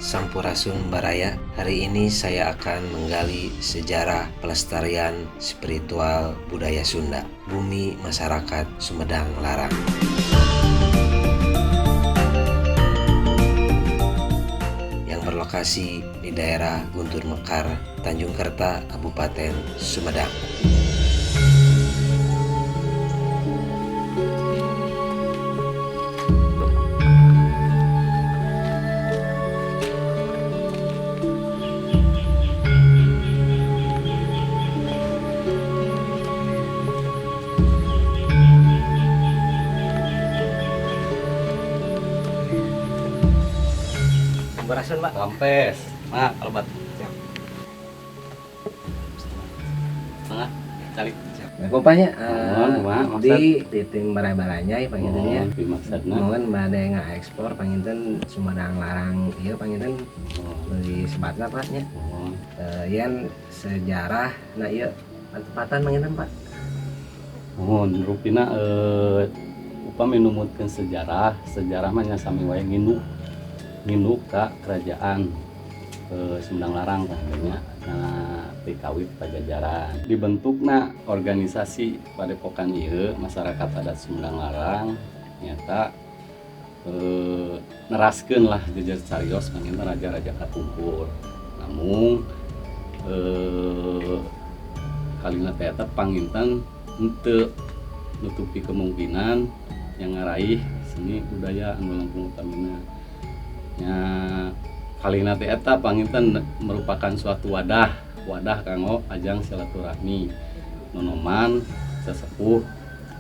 Sampurasun Baraya. Hari ini saya akan menggali sejarah pelestarian spiritual budaya Sunda, bumi masyarakat Sumedang Larang. Yang berlokasi di daerah Guntur Mekar, Tanjung Kerta, Kabupaten Sumedang. Sampurasun, Pak. Lampes, nah kalau bat setengah cari Kupanya maksud di titing barang-barangnya pangintennya. maksudnya Mohon bade ngekspor panginten Sumedang Larang ieu panginten beli sebatna Paknya. Yen sejarah na ieu tempatan panginten Pak. mohon rupina upami numutkeun sejarah mah nya sami wae ngindu ka kerajaan Sumedang Larang katanya kawit Pajajaran. Dibentukna organisasi padepokan ieu masyarakat adat Sumedang Larang nyata neraskeun lah jejer carios panginten raja-raja kapungkur. Namun kalina teh eta panginten henteu nutupi kemungkinan yang ngaraih seni budaya anu langkung utamina. Nya kalina teh eta panginten merupakan suatu wadah kanggo ajang silaturahmi nonoman sesepuh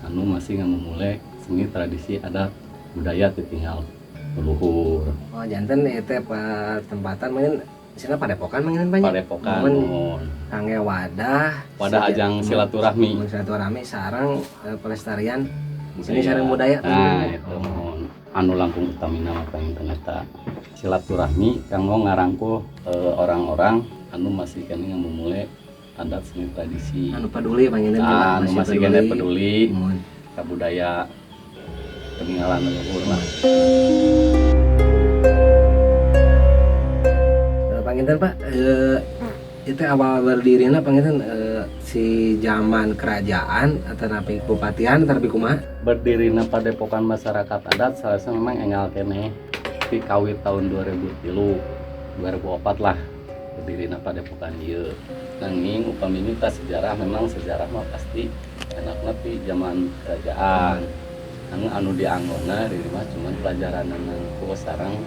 anu masih ngamumule seni tradisi adat budaya tinggal leluhur. Oh, janten itu tempatan mungkin sina padepokan mungkin banyak. Padepokan kangge wadah ajang silaturahmi. Silaturahmi sareng pelestarian seni sareng budaya. Nah, itu mohon anu langkung utamina mah panginten eta silaturahmi kanggo ngarangkuh orang-orang anu masih kene ngamumule adat seni tradisi. Anu peduli panginten anu masih kene peduli ka budaya peninggalan leluhur lah. Panginten Pak, itu awal berdirinya panginten si zaman kerajaan atau napi bupatian atau napi kumaha? Berdirinya padepokan masyarakat adat salahnya memang enggal kene di kawit tahun 2003 2004 lah berdirinya padepokan ieu. Nanging upami ini sejarah memang sejarah mah pasti enakna di zaman kerajaan. Anu dianggona diri mah cuman pelajaran nangku sareng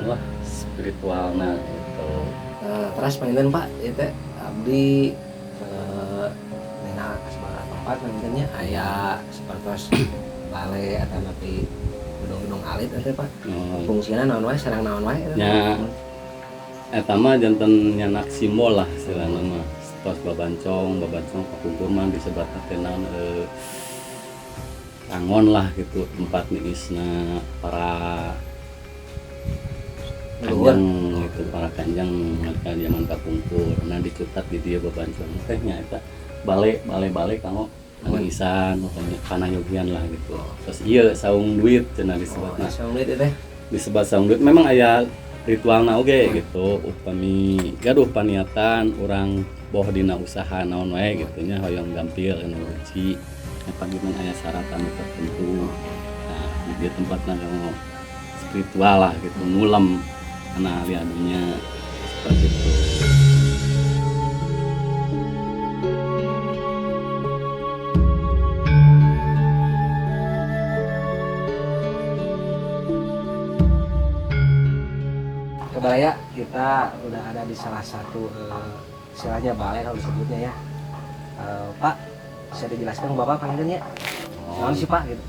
lah spiritualna gitu. Terus panginten Pak, itu abdi nena kasebara tempat pangintennya aya seperti balai atau napi gedung-gedung alit itu Pak. Fungsinya naon wae sareng naon wae eta. Nya eta mah janten nyanak simbol lah istilahna mah. Tos babancong kapungkur mah disebutna teh naon rangon lah gitu tempat niisna para kanjang itu para kanjang mereka zaman kapungkur. Nah dicetak di dia babancong teh nya eta bale kanggo nangisan panayogian lah gitu. Terus ieu saung duit cenah disebutna. Saung duit teh Disebut saung duit memang aya ritualna oge gitu. Upami gaduh paniatan urang boh dina usaha naon wae gitu nya hoyong gampil anu beuci. Panggilman aya syarat anu tertentu. Nah, di dia tempatna kanggo spiritual lah gitu, ngulem kana ahli-ahlinya seperti itu. Kebalaya kita udah ada di salah satu istilahnya balai kalau disebutnya ya. Pak, bisa dijelaskan Bapak panggilnya? Naon sih Pak gitu?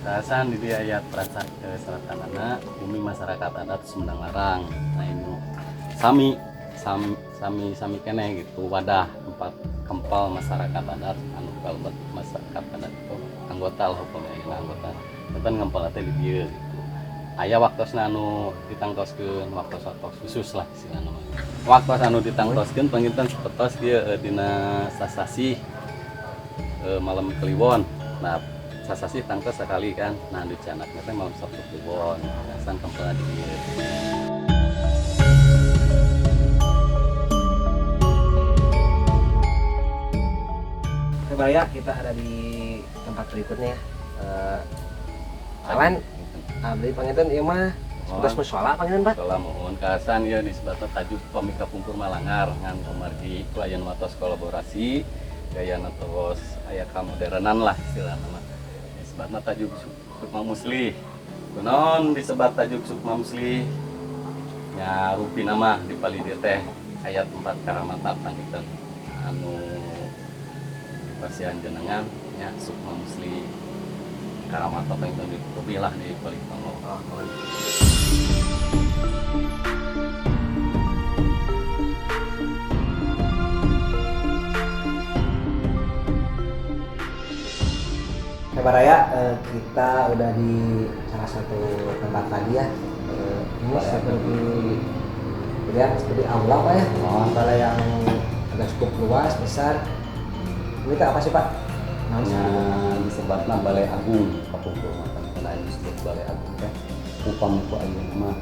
Kaasan di dia ayat perasa seratanana bumi masyarakat adat Sumedang Larang. Nah ini sami kene gitu wadah tempat kempal masyarakat adat anu kalebet masyarakat adat itu anggota lah pokoknya anggota tentang ngempal teh di dieu gitu. Aya waktosna anu ditangtoskeun waktos khusus lah istilahna mah. Waktos anu ditangtoskeun panginten sapertos dia dina sasasi malam Kliwon. Nah sasasi tangkes sekali kan. Nah di canaknya teh mau sok kebon, san kempel di dieu. Kebaya kita ada di tempat berikutnya ya. Awan, abdi panginten ieu mah sebelas mushola panginten Pak. Sekolah mohon kasan ya disebutna tajuk pamika pungkur Malangar ngan pamargi ku aya watos kolaborasi gaya terus aya kamodernan lah istilahna mah. Disebutna tajuk Sukma Muslih. Kunaon disebat tajuk Sukma Muslih? Nya rupina mah di palidir teh aya 4 karamata panginten anu pasian jenengan nya Sukma Muslih. Karamata panginten dipuji lah di balik panglo. Raya, kita udah di salah satu tempat tadi ya. Ini seperti aula Pak ya. Balai yang agak cukup luas, besar. Ini apa sih Pak? Nya disebutna Balai Agung Papungkur Matan kana disebut Balai Agung teh upami ku ayeuna mah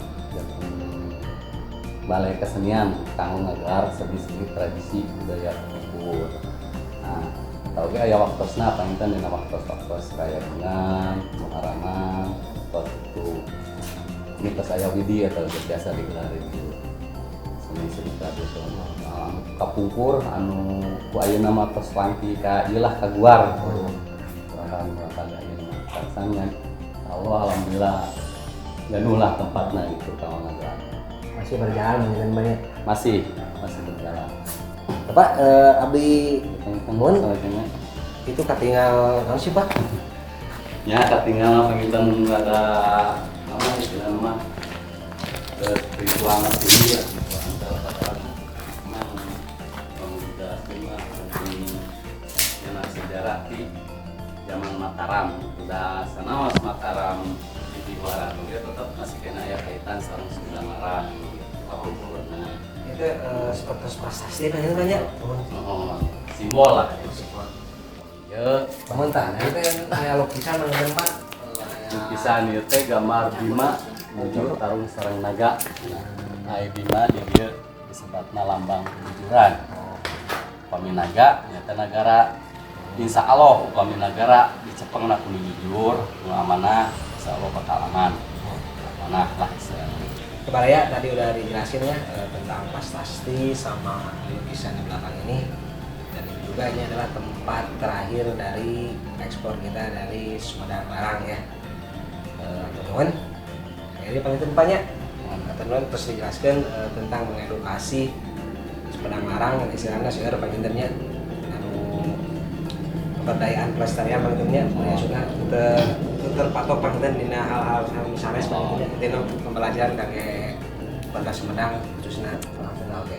balai kesenian kanggo ngagelar seni-seni tradisi budaya Papungkur. Nah, tau ge aya waktosna panginten dina waktos-waktos rayagungan, muharaman, waktu itu mitos aya widi atau biasa digelar itu seni-seni tradisional. Kapungkur anu ku ayeuna mah tos langti ka ieu lah kaguar. Kurang kali ayeuna mah kasangan. Allah alhamdulillah gaduh lah tempatna gitu kalau ngagelar. Masih berjalan dengan banyak. Masih berjalan. Bapak, abdi Mun itu katinggal naon sih Pak? Ya katinggal panginten ada nama istilahna mah ritual ini ya antara katakan memang sudah semua seperti yang sejarah di zaman Mataram sudah sanaos Mataram di Tiwara dia tetap masih kena ya kaitan sareng Sunda Marang Papungkurna Itu seperti prestasi kan itu banyak. Simbol lah ya Mentah, itu yang kayak lukisan mengenai Pak. lukisan ieu teh gambar Bima nuju tarung sareng naga. Nah, Bima di dieu disebutna lambang kejujuran. Upami naga nyata negara insya Allah upami negara dicepengna kudu jujur, nu amanah, insya Allah bakal aman. Amanah lah istilahnya. Kebalaya tadi udah dijelasin ya tentang prestasi sama lukisan di belakang ini. Dan ini juga ini adalah tempat terakhir dari ekspor kita dari Sumedang Marang ya. Teman-teman, ini panggil tempatnya. Teman-teman terus dijelaskan tentang mengedukasi Sumedang Marang yang istilahnya sudah panggilnya anu pemberdayaan pelestarian panggilnya ya sudah terpatok panggilnya dina hal-hal misalnya sebagainya itu pembelajaran kage Kota Sumedang khususnya orang Sunda oke.